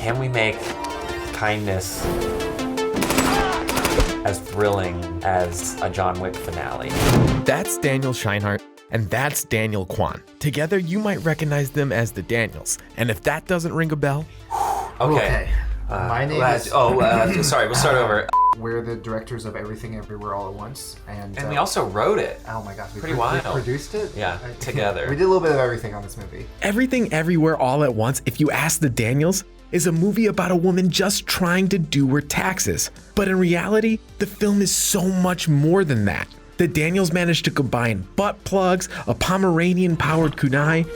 can we make kindness as thrilling as a John Wick finale? That's Daniel Scheinert, and that's Daniel Kwan. Together, you might recognize them as the Daniels. And if that doesn't ring a bell... Okay. My name is... sorry, we'll start over. We're the directors of Everything Everywhere All at Once. And we also wrote it. Oh my gosh, Pretty wild. We produced it? Yeah, together. We did a little bit of everything on this movie. Everything Everywhere All at Once, if you ask the Daniels, is a movie about a woman just trying to do her taxes. But in reality, the film is so much more than that. The Daniels managed to combine butt plugs, a Pomeranian-powered kunai,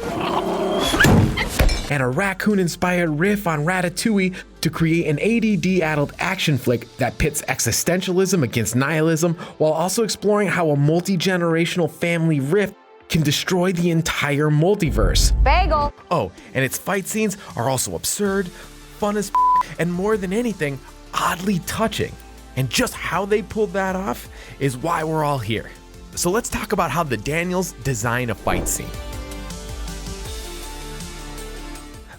and a raccoon-inspired riff on Ratatouille to create an ADD-addled action flick that pits existentialism against nihilism while also exploring how a multi-generational family rift can destroy the entire multiverse. Bagel! Oh, and its fight scenes are also absurd, fun as and more than anything, oddly touching. And just how they pulled that off is why we're all here. So let's talk about how the Daniels design a fight scene.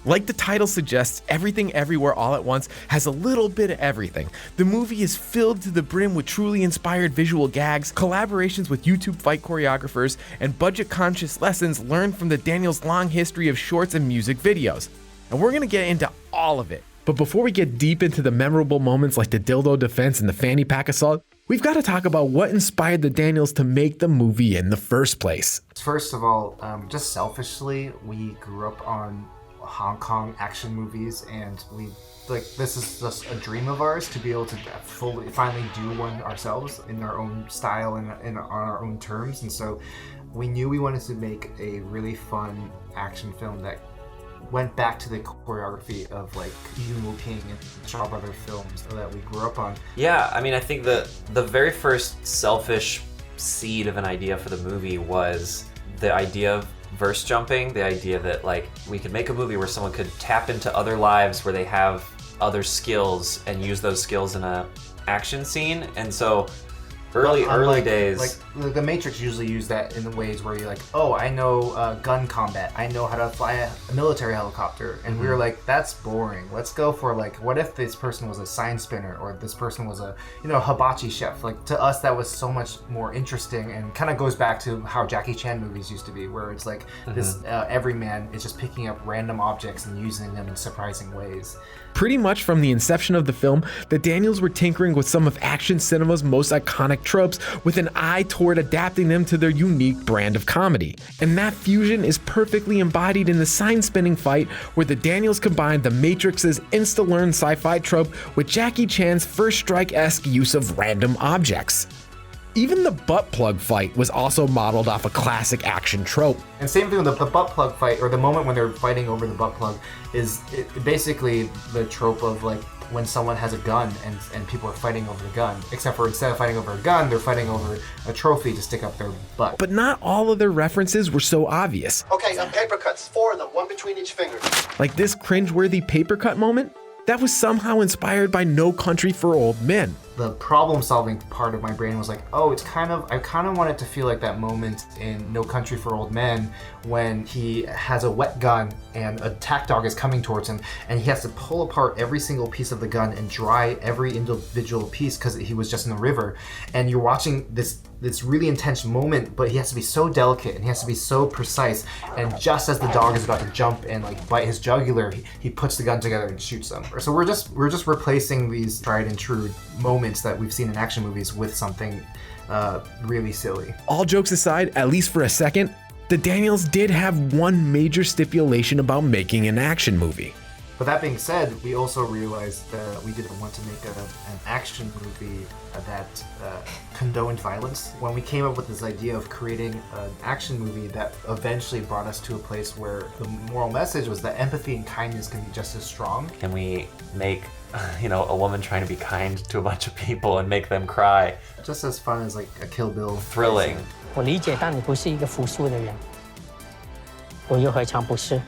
Like the title suggests, Everything Everywhere All at Once has a little bit of everything. The movie is filled to the brim with truly inspired visual gags, collaborations with YouTube fight choreographers, and budget-conscious lessons learned from the Daniels' long history of shorts and music videos. And we're gonna get into all of it. But before we get deep into the memorable moments like the dildo defense and the fanny pack assault, we've got to talk about what inspired the Daniels to make the movie in the first place. First of all, just selfishly, we grew up on Hong Kong action movies, and this is just a dream of ours to be able to finally do one ourselves in our own style and on our own terms. And so we knew we wanted to make a really fun action film that went back to the choreography of like Yuen King and Shaw Brothers films that we grew up on. Yeah, I mean, I think the very first selfish seed of an idea for the movie was the idea of verse jumping, the idea that like we could make a movie where someone could tap into other lives where they have other skills and use those skills in a action scene. And so early days, like the Matrix usually use that in the ways where you're like, oh, I know gun combat, I know how to fly a military helicopter, and we were like, that's boring. Let's go for like, what if this person was a sign spinner, or this person was a hibachi chef? Like, to us that was so much more interesting, and kind of goes back to how Jackie Chan movies used to be, where it's like this everyman is just picking up random objects and using them in surprising ways. Pretty much from the inception of the film, the Daniels were tinkering with some of action cinema's most iconic tropes with an eye toward adapting them to their unique brand of comedy. And that fusion is perfectly embodied in the sign-spinning fight where the Daniels combined the Matrix's insta-learn sci-fi trope with Jackie Chan's First Strike-esque use of random objects. Even the butt plug fight was also modeled off a classic action trope. And same thing with the butt plug fight, or the moment when they're fighting over the butt plug, is basically the trope of like when someone has a gun and people are fighting over the gun, except for instead of fighting over a gun, they're fighting over a trophy to stick up their butt. But not all of their references were so obvious. Okay, paper cuts, 4 of them, 1 between each finger. Like this cringeworthy paper cut moment, that was somehow inspired by No Country for Old Men. The problem-solving part of my brain was like, oh, I kind of want it to feel like that moment in No Country for Old Men when he has a wet gun and a attack dog is coming towards him, and he has to pull apart every single piece of the gun and dry every individual piece because he was just in the river. And you're watching this really intense moment, but he has to be so delicate and he has to be so precise. And just as the dog is about to jump and like bite his jugular, he puts the gun together and shoots them. So we're just replacing these tried and true moments that we've seen in action movies with something really silly. All jokes aside, at least for a second, the Daniels did have one major stipulation about making an action movie. But that being said, we also realized that we didn't want to make an action movie that condoned violence. When we came up with this idea of creating an action movie that eventually brought us to a place where the moral message was that empathy and kindness can be just as strong. Can we make a woman trying to be kind to a bunch of people and make them cry? Just as fun as like a Kill Bill. Thrilling. 我理解，但你不是一个服输的人，我又何尝不是？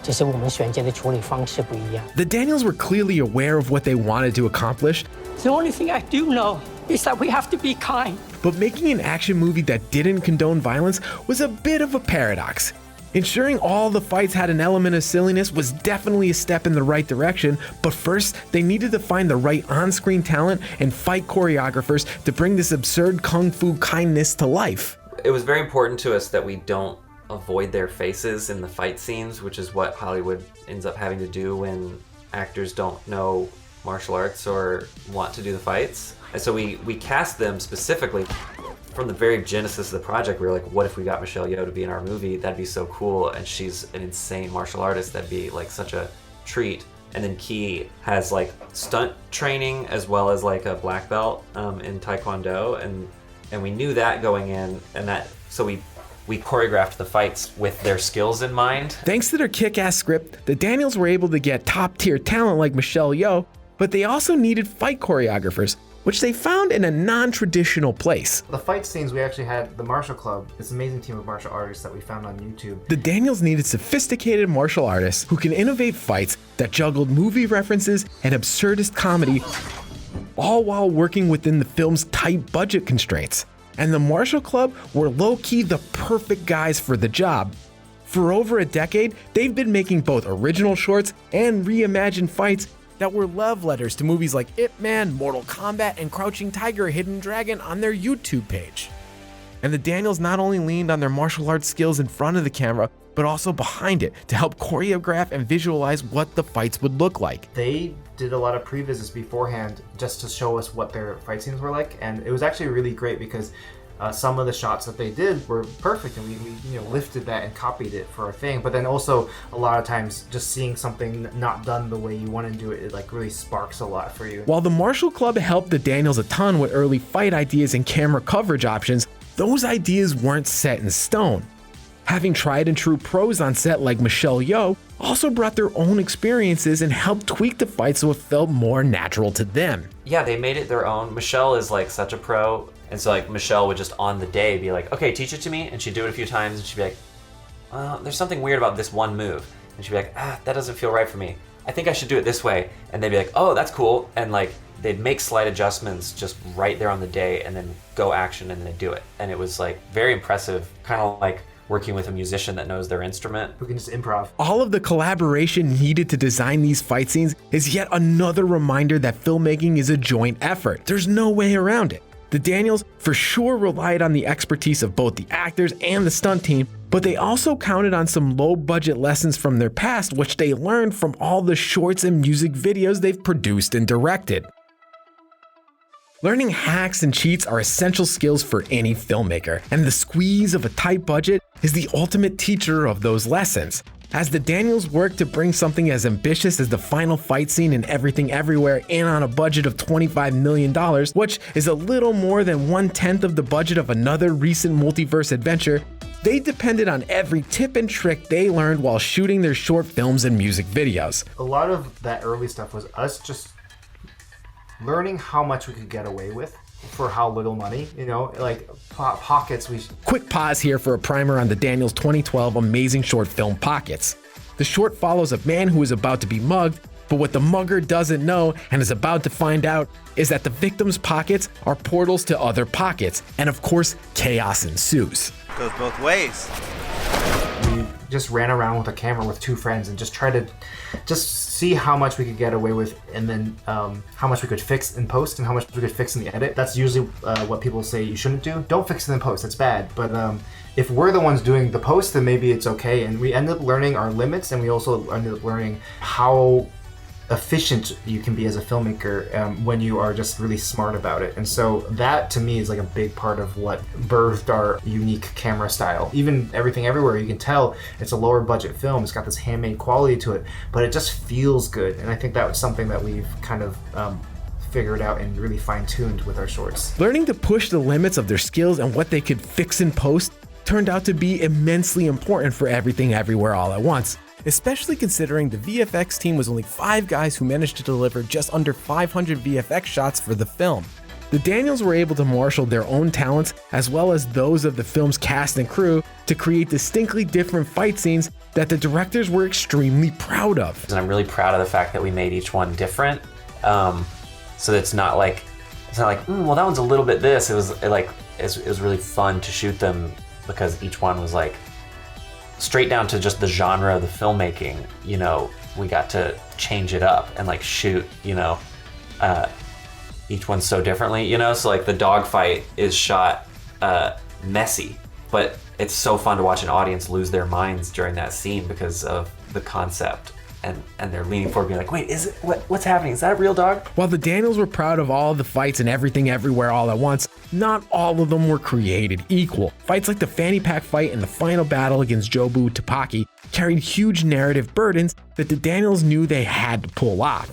只是我们选择的处理方式不一样。 The Daniels were clearly aware of what they wanted to accomplish. The only thing I do know is that we have to be kind. But making an action movie that didn't condone violence was a bit of a paradox. Ensuring all the fights had an element of silliness was definitely a step in the right direction, but first, they needed to find the right on-screen talent and fight choreographers to bring this absurd kung fu kindness to life. It was very important to us that we don't avoid their faces in the fight scenes, which is what Hollywood ends up having to do when actors don't know martial arts or want to do the fights. And so we cast them specifically. From the very genesis of the project, we were like, what if we got Michelle Yeoh to be in our movie? That'd be so cool. And she's an insane martial artist. That'd be like such a treat. And then Key has like stunt training as well as like a black belt in Taekwondo. And we knew that going in, and that, so we choreographed the fights with their skills in mind. Thanks to their kick-ass script, the Daniels were able to get top-tier talent like Michelle Yeoh, but they also needed fight choreographers, which they found in a non-traditional place. The fight scenes, we actually had the Martial Club, this amazing team of martial artists that we found on YouTube. The Daniels needed sophisticated martial artists who can innovate fights that juggled movie references and absurdist comedy, all while working within the film's tight budget constraints. And the Martial Club were low-key the perfect guys for the job. For over a decade, they've been making both original shorts and reimagined fights that were love letters to movies like Ip Man, Mortal Kombat, and Crouching Tiger, Hidden Dragon on their YouTube page. And the Daniels not only leaned on their martial arts skills in front of the camera, but also behind it to help choreograph and visualize what the fights would look like. They did a lot of pre-visits beforehand just to show us what their fight scenes were like, and it was actually really great because some of the shots that they did were perfect, and we lifted that and copied it for our thing. But then also a lot of times just seeing something not done the way you want to do it, it like really sparks a lot for you. While the Martial Club helped the Daniels a ton with early fight ideas and camera coverage options, those ideas weren't set in stone. Having tried and true pros on set like Michelle Yeoh also brought their own experiences and helped tweak the fight so it felt more natural to them. Yeah, they made it their own. Michelle is like such a pro. And so like Michelle would just on the day be like, okay, teach it to me. And she'd do it a few times and she'd be like, there's something weird about this one move. And she'd be like, that doesn't feel right for me. I think I should do it this way. And they'd be like, oh, that's cool. And like, they'd make slight adjustments just right there on the day and then go action and then they'd do it. And it was like very impressive, kind of like working with a musician that knows their instrument. Who can just improv. All of the collaboration needed to design these fight scenes is yet another reminder that filmmaking is a joint effort. There's no way around it. The Daniels for sure relied on the expertise of both the actors and the stunt team, but they also counted on some low-budget lessons from their past, which they learned from all the shorts and music videos they've produced and directed. Learning hacks and cheats are essential skills for any filmmaker, and the squeeze of a tight budget is the ultimate teacher of those lessons. As the Daniels work to bring something as ambitious as the final fight scene in Everything Everywhere in on a budget of $25 million, which is a little more than 1/10 of the budget of another recent multiverse adventure, they depended on every tip and trick they learned while shooting their short films and music videos. A lot of that early stuff was us just learning how much we could get away with for how little money, like Pockets. Quick pause here for a primer on the Daniels 2012 amazing short film Pockets. The short follows a man who is about to be mugged, but what the mugger doesn't know and is about to find out is that the victim's pockets are portals to other pockets, and of course, chaos ensues. Goes both ways. We just ran around with a camera with two friends and just tried to see how much we could get away with, and then how much we could fix in post and how much we could fix in the edit. That's usually what people say you shouldn't do. Don't fix it in post, it's bad. But if we're the ones doing the post, then maybe it's okay. And we end up learning our limits, and we also ended up learning how efficient you can be as a filmmaker when you are just really smart about it. And so that to me is like a big part of what birthed our unique camera style. Even Everything Everywhere, you can tell it's a lower budget film. It's got this handmade quality to it, but it just feels good. And I think that was something that we've kind of figured out and really fine-tuned with our shorts. Learning to push the limits of their skills and what they could fix in post turned out to be immensely important for Everything Everywhere All at Once, especially considering the VFX team was only 5 guys who managed to deliver just under 500 VFX shots for the film. The Daniels were able to marshal their own talents as well as those of the film's cast and crew to create distinctly different fight scenes that the directors were extremely proud of. And I'm really proud of the fact that we made each one different, so that it's not like well, that one's a little bit this. It was really fun to shoot them because each one was like straight down to just the genre of the filmmaking, you know, we got to change it up and like shoot, you know, each one so differently, you know? So like the dogfight is shot messy, but it's so fun to watch an audience lose their minds during that scene because of the concept. And they're leaning forward being like, wait, is it, what's happening? Is that a real dog? While the Daniels were proud of all the fights and everything everywhere all at once, not all of them were created equal. Fights like the fanny pack fight and the final battle against Jobu Tupaki carried huge narrative burdens that the Daniels knew they had to pull off.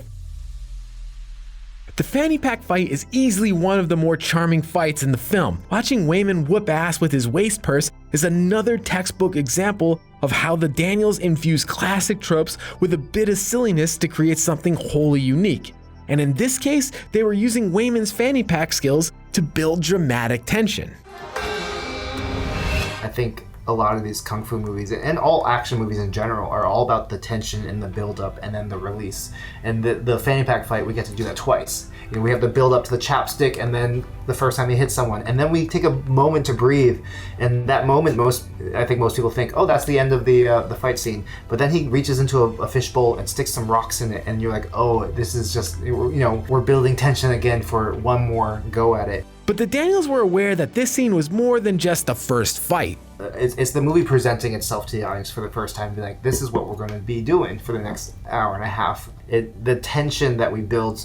The fanny pack fight is easily one of the more charming fights in the film. Watching Wayman whoop ass with his waist purse is another textbook example of how the Daniels infuse classic tropes with a bit of silliness to create something wholly unique. And in this case, they were using Wayman's fanny pack skills to build dramatic tension. I think a lot of these kung fu movies and all action movies in general are all about the tension and the build-up and then the release. And the fanny pack fight, we get to do that twice. You know, we have the build-up to the chapstick and then the first time he hits someone, and then we take a moment to breathe. And that moment, I think most people think, oh, that's the end of the fight scene. But then he reaches into a fishbowl and sticks some rocks in it, and you're like, oh, this is just, you know, we're building tension again for one more go at it. But the Daniels were aware that this scene was more than just the first fight. It's the movie presenting itself to the audience for the first time, be like, this is what we're going to be doing for the next hour and a half. The tension that we build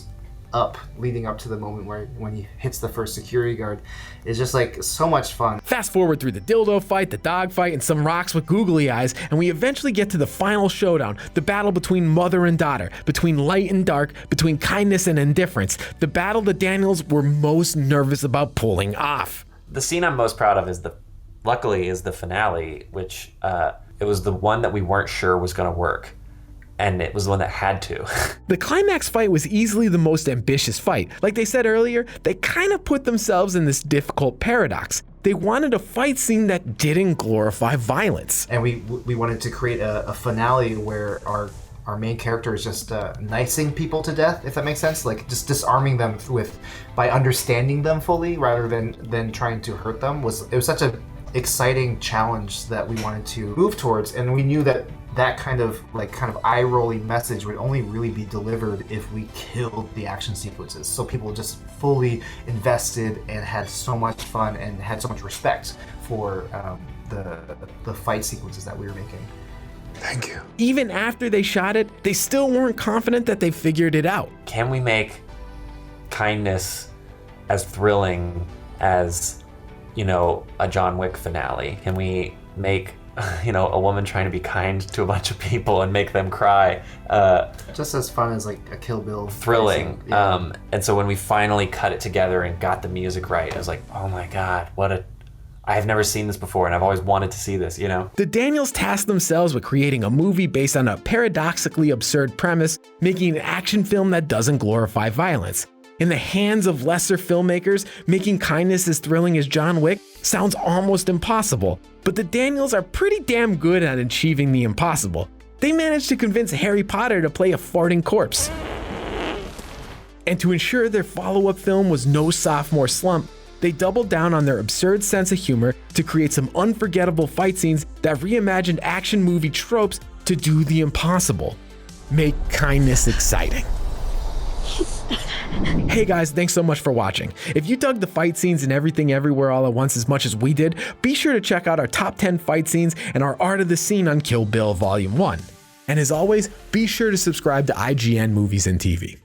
up leading up to the moment when he hits the first security guard is just like so much fun. Fast forward through the dildo fight, the dog fight, and some rocks with googly eyes, and we eventually get to the final showdown, the battle between mother and daughter, between light and dark, between kindness and indifference, the battle the Daniels were most nervous about pulling off. The scene I'm most proud of is luckily the finale, which it was the one that we weren't sure was going to work. And it was the one that had to. The climax fight was easily the most ambitious fight. Like they said earlier, they kind of put themselves in this difficult paradox. They wanted a fight scene that didn't glorify violence. And we wanted to create a finale where our main character is just nicing people to death, if that makes sense. Like just disarming them by understanding them fully rather than trying to hurt them. It was such an exciting challenge that we wanted to move towards, and we knew that kind of eye-rolling message would only really be delivered if we killed the action sequences. So people just fully invested and had so much fun and had so much respect for the fight sequences that we were making. Thank you. Even after they shot it, they still weren't confident that they figured it out. Can we make kindness as thrilling as, you know, a John Wick finale? Can we make, you know, a woman trying to be kind to a bunch of people and make them cry just as fun as like a Kill Bill thrilling? Yeah. And so when we finally cut it together and got the music right, I was like, oh my god, I've never seen this before, and I've always wanted to see this, you know? The Daniels tasked themselves with creating a movie based on a paradoxically absurd premise, making an action film that doesn't glorify violence. In the hands of lesser filmmakers, making kindness as thrilling as John Wick sounds almost impossible, but the Daniels are pretty damn good at achieving the impossible. They managed to convince Harry Potter to play a farting corpse. And to ensure their follow-up film was no sophomore slump, they doubled down on their absurd sense of humor to create some unforgettable fight scenes that reimagined action movie tropes to do the impossible. Make kindness exciting. Hey guys, thanks so much for watching. If you dug the fight scenes and Everything Everywhere All at Once as much as we did, be sure to check out our top 10 fight scenes and our Art of the Scene on Kill Bill Volume 1. And as always, be sure to subscribe to IGN Movies and TV.